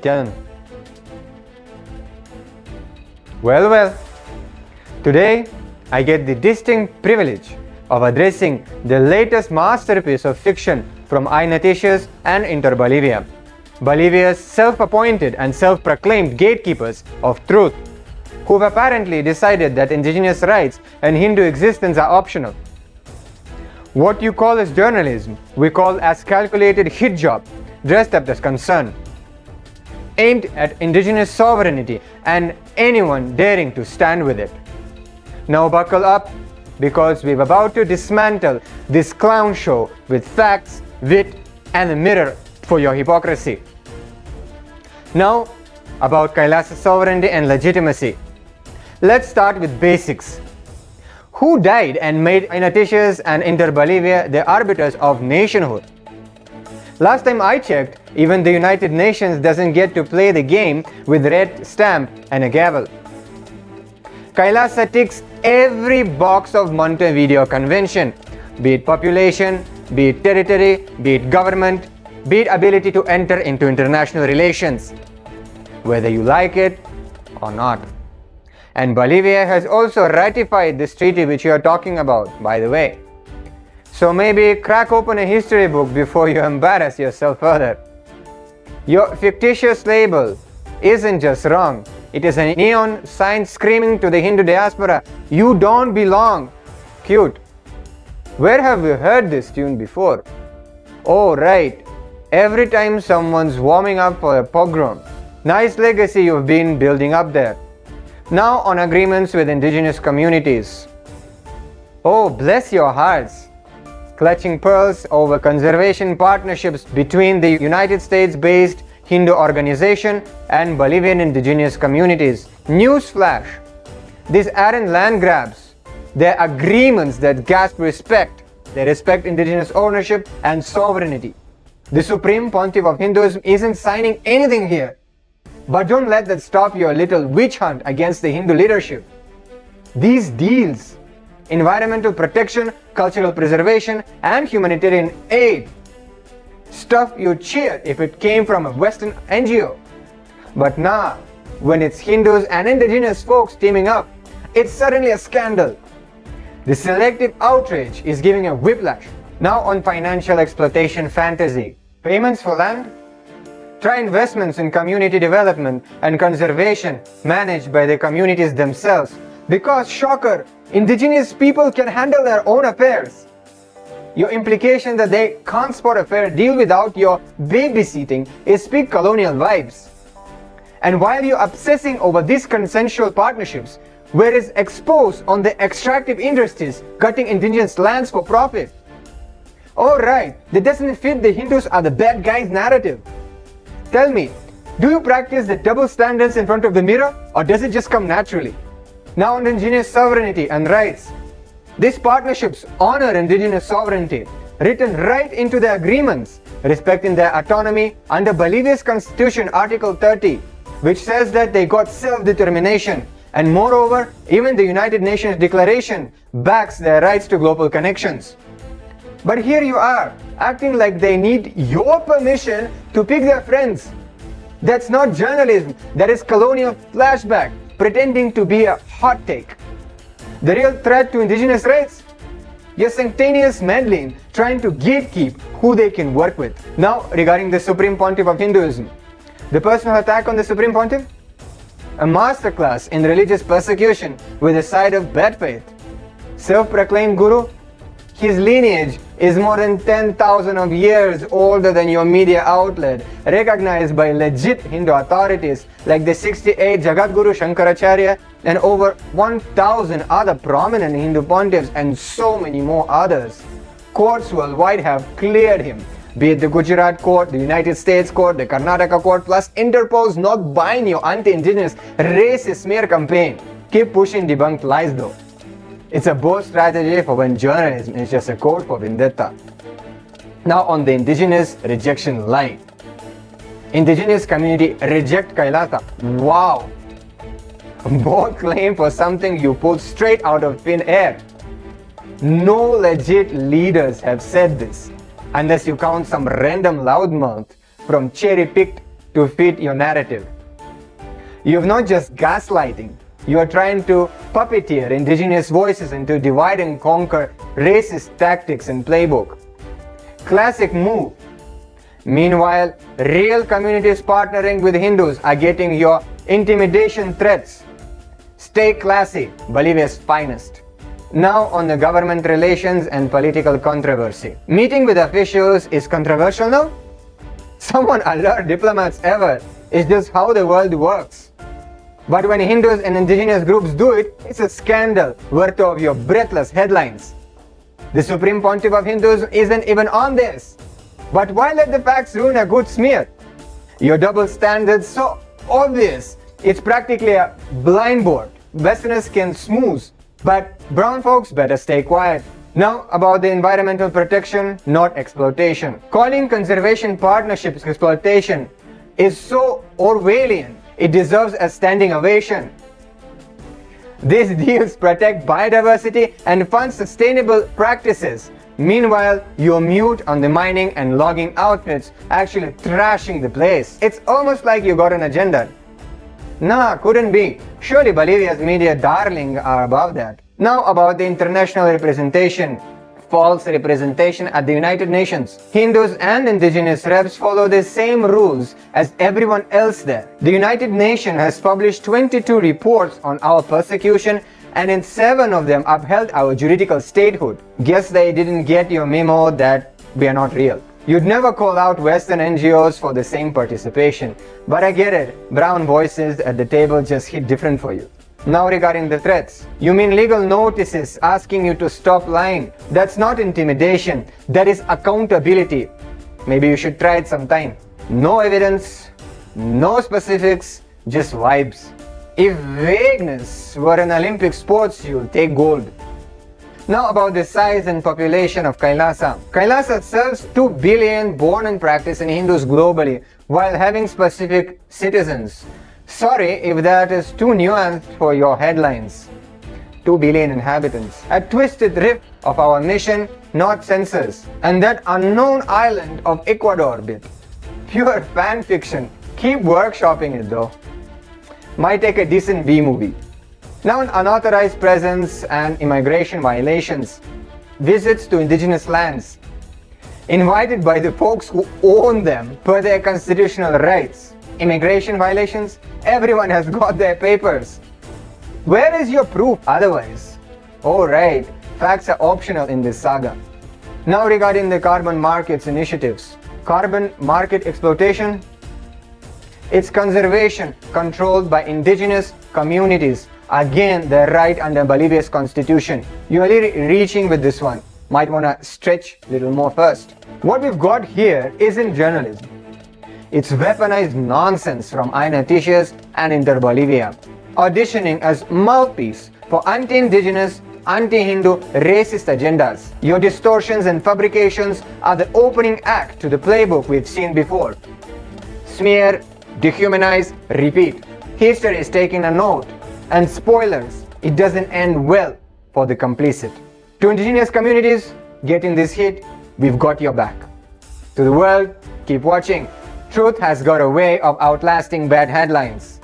Nithyananda. Well, today I get the distinct privilege of addressing the latest masterpiece of fiction from iNoticias and Inter Bolivia, Bolivia's self-appointed and self-proclaimed gatekeepers of truth, who've apparently decided that indigenous rights and Hindu existence are optional. What you call as journalism, we call as calculated hit job, dressed up as concern, aimed at indigenous sovereignty and anyone daring to stand with it. Now buckle up, because we're about to dismantle this clown show with facts, wit, and a mirror for your hypocrisy. Now, about KAILASA sovereignty and legitimacy. Let's start with basics. Who died and made iNoticias and Inter Bolivia the arbiters of nationhood? Last time I checked, even the United Nations doesn't get to play the game with red stamp and a gavel. KAILASA ticks every box of Montevideo Convention, be it population, be it territory, be it government, be it ability to enter into international relations, whether you like it or not. And Bolivia has also ratified this treaty which you are talking about, by the way. So maybe crack open a history book before you embarrass yourself further. Your fictitious label isn't just wrong. It is a neon sign screaming to the Hindu diaspora, you don't belong. Cute. Where have you heard this tune before? Oh right, every time someone's warming up for a pogrom. Nice legacy you've been building up there. Now on agreements with indigenous communities. Oh, bless your hearts. Clutching pearls over conservation partnerships between the United States-based Hindu organization and Bolivian indigenous communities. Newsflash! These aren't land grabs. They're agreements that gasp respect. They respect indigenous ownership and sovereignty. The Supreme Pontiff of Hinduism isn't signing anything here. But don't let that stop your little witch hunt against the Hindu leadership. These deals, environmental protection, cultural preservation, and humanitarian aid, stuff you cheer if it came from a Western NGO. But now, when it's Hindus and indigenous folks teaming up, it's suddenly a scandal. The selective outrage is giving a whiplash. Now on financial exploitation fantasy. Payments for land? Try investments in community development and conservation managed by the communities themselves. Because, shocker, indigenous people can handle their own affairs. Your implication that they can't spot a fair deal without your babysitting is big colonial vibes. And while you're obsessing over these consensual partnerships, where is exposed on the extractive industries cutting indigenous lands for profit? Oh right, that doesn't fit the Hindus are the bad guys narrative. Tell me, do you practice the double standards in front of the mirror, or does it just come naturally? Now on indigenous sovereignty and rights. These partnerships honor indigenous sovereignty, written right into the agreements, respecting their autonomy under Bolivia's constitution, Article 30, which says that they got self-determination, and moreover, even the United Nations Declaration backs their rights to global connections. But here you are, acting like they need your permission to pick their friends. That's not journalism, that is colonial flashback, pretending to be a hot take. The real threat to indigenous rights? Your sanctimonious meddling, trying to gatekeep who they can work with. Now, regarding the Supreme Pontiff of Hinduism. The personal attack on the Supreme Pontiff? A masterclass in religious persecution with a side of bad faith. Self-proclaimed guru? His lineage is more than 10,000 of years older than your media outlet, recognized by legit Hindu authorities like the 68 Jagadguru Shankaracharya and over 1,000 other prominent Hindu pontiffs and so many more others. Courts worldwide have cleared him, be it the Gujarat court, the United States court, the Karnataka court, plus Interpol's not buying your anti-indigenous racist smear campaign. Keep pushing debunked lies though. It's a bold strategy for when journalism is just a code for vendetta. Now on the indigenous rejection line. Indigenous community reject KAILASA. Wow! Bold claim for something you pulled straight out of thin air. No legit leaders have said this, unless you count some random loudmouth from cherry-picked to fit your narrative. You're not just gaslighting, you are trying to puppeteer indigenous voices into divide and conquer racist tactics and playbook. Classic move. Meanwhile, real communities partnering with Hindus are getting your intimidation threats. Stay classy, Bolivia's finest. Now on the government relations and political controversy. Meeting with officials is controversial now? Someone alert diplomats ever. It's just how the world works. But when Hindus and indigenous groups do it, it's a scandal worth of your breathless headlines. The Supreme Pontiff of Hindus isn't even on this. But why let the facts ruin a good smear? Your double standards so obvious. It's practically a blind board. Westerners can smooth, but brown folks better stay quiet. Now about the environmental protection, not exploitation. Calling conservation partnerships exploitation is so Orwellian, it deserves a standing ovation. These deals protect biodiversity and fund sustainable practices. Meanwhile, you're mute on the mining and logging outfits actually trashing the place. It's almost like you got an agenda. Nah, couldn't be. Surely Bolivia's media darling are above that. Now about the international representation. False representation at the United Nations. Hindus and indigenous reps follow the same rules as everyone else there. The United Nations has published 22 reports on our persecution, and in 7 of them upheld our juridical statehood. Guess they didn't get your memo that we are not real. You'd never call out Western NGOs for the same participation, but I get it. Brown voices at the table just hit different for you. Now regarding the threats, you mean legal notices asking you to stop lying? That's not intimidation, that is accountability. Maybe you should try it sometime. No evidence, no specifics, just vibes. If vagueness were an Olympic sport, you'll take gold. Now about the size and population of KAILASA. KAILASA serves 2 billion born and practicing Hindus globally while having specific citizens. Sorry if that is too nuanced for your headlines. 2 billion inhabitants. A twisted riff of our mission, not censors. And that unknown island of Ecuador bit. Pure fan fiction. Keep workshopping it though. Might take a decent B-movie. Now on unauthorized presence and immigration violations. Visits to indigenous lands. Invited by the folks who own them per their constitutional rights. Immigration violations? Everyone has got their papers. Where is your proof otherwise? Oh right, facts are optional in this saga. Now regarding the carbon markets initiatives. Carbon market exploitation? It's conservation controlled by indigenous communities. Again, they're right under Bolivia's constitution. You're really reaching with this one. Might want to stretch a little more first. What we've got here isn't journalism. It's weaponized nonsense from iNoticias and Inter Bolivia, auditioning as mouthpiece for anti-indigenous, anti-Hindu, racist agendas. Your distortions and fabrications are the opening act to the playbook we've seen before. Smear, dehumanize, repeat. History is taking a note. And spoilers, it doesn't end well for the complicit. To indigenous communities, getting this hit, we've got your back. To the world, keep watching. Truth has got a way of outlasting bad headlines.